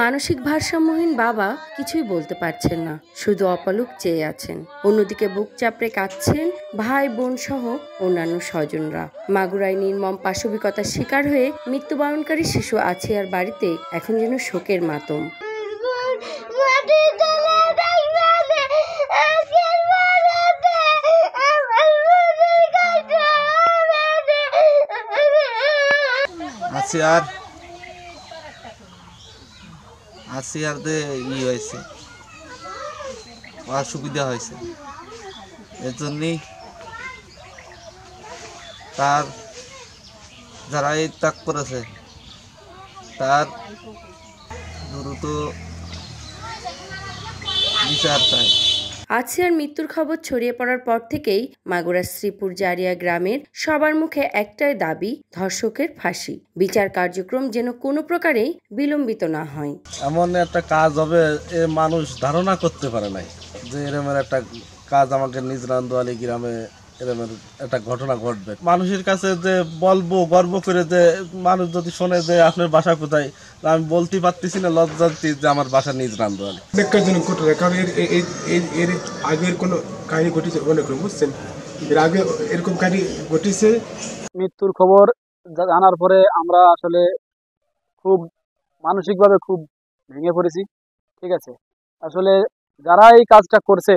মানসিক ভারসাম্যহীন বাবা কিছুই বলতে পারছেন না, শুধু অপলক চেয়ে আছেন। অন্যদিকে বুক চাপড়ে কাঁদছেন ভাই বোন সহ অন্যান্য স্বজনরা। মাগুরায় নির্মম পাশবিকতার শিকার হয়ে মৃত্যুবরণকারী শিশু আসিয়ার বাড়িতে এখন যেন শোকের মাতম। আসিয়ারদের হয়েছে, অসুবিধা হয়েছে, এর জন্যই তার যারা এই ত্যাগ করেছে তার দ্রুত বিচার চায়। আসিয়ার মৃত্যুর খবর ছড়িয়ে পড়ার পর থেকেই মাগুরার শ্রীপুর জারিয়া গ্রামের সবার মুখে একটাই দাবি, ধর্ষকের ফাঁসি। বিচার কার্যক্রম যেন কোনো প্রকারেই বিলম্বিত না হয়। এমন একটা কাজ হবে এ মানুষ ধারণা করতে পারে নাই যে এরমের একটা কাজ আমাকে নিজ রান্দোয়ালি গ্রামে এরমের একটা ঘটনা ঘটবে। মানুষের কাছে যে বলবো গর্ব করে, যে মানুষ যদি শোনে যে আপনার বাসা কোথায়, আমি বলতে পারতেছি না, লজ্জাতি যে আমার বাসা নিজ রান্দোয়ালি। বেকারজনক ঘটনা, কারণ এর আগের কোনো কাহিনী ঘটেছে অনেক, বুঝছেন, এর আগে এরকম কাহিনী ঘটেছে। মৃত্যুর খবর জানার পরে আমরা আসলে খুব মানসিকভাবে খুব ভেঙে পড়েছি। ঠিক আছে, আসলে যারা এই কাজটা করছে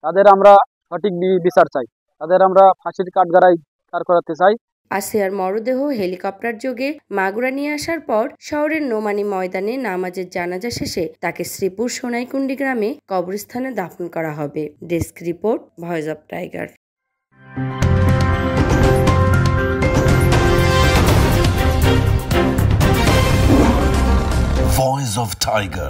তাদের আমরা সঠিক বিচার চাই, তাদের আমরা ফাঁসির কাঠগড়ায় কার করাতে চাই। আসিয়ার মরদেহ হেলিকপ্টার যোগে মাগুরা নিয়ে আসার পর শহরের নোমানী ময়দানে নামাজের জানাজা শেষে তাকে শ্রীপুর সোনাইকুণ্ডি গ্রামে কবরস্থানে দাফন করা হবে। Desk report, voice of tiger. Voice of Tiger.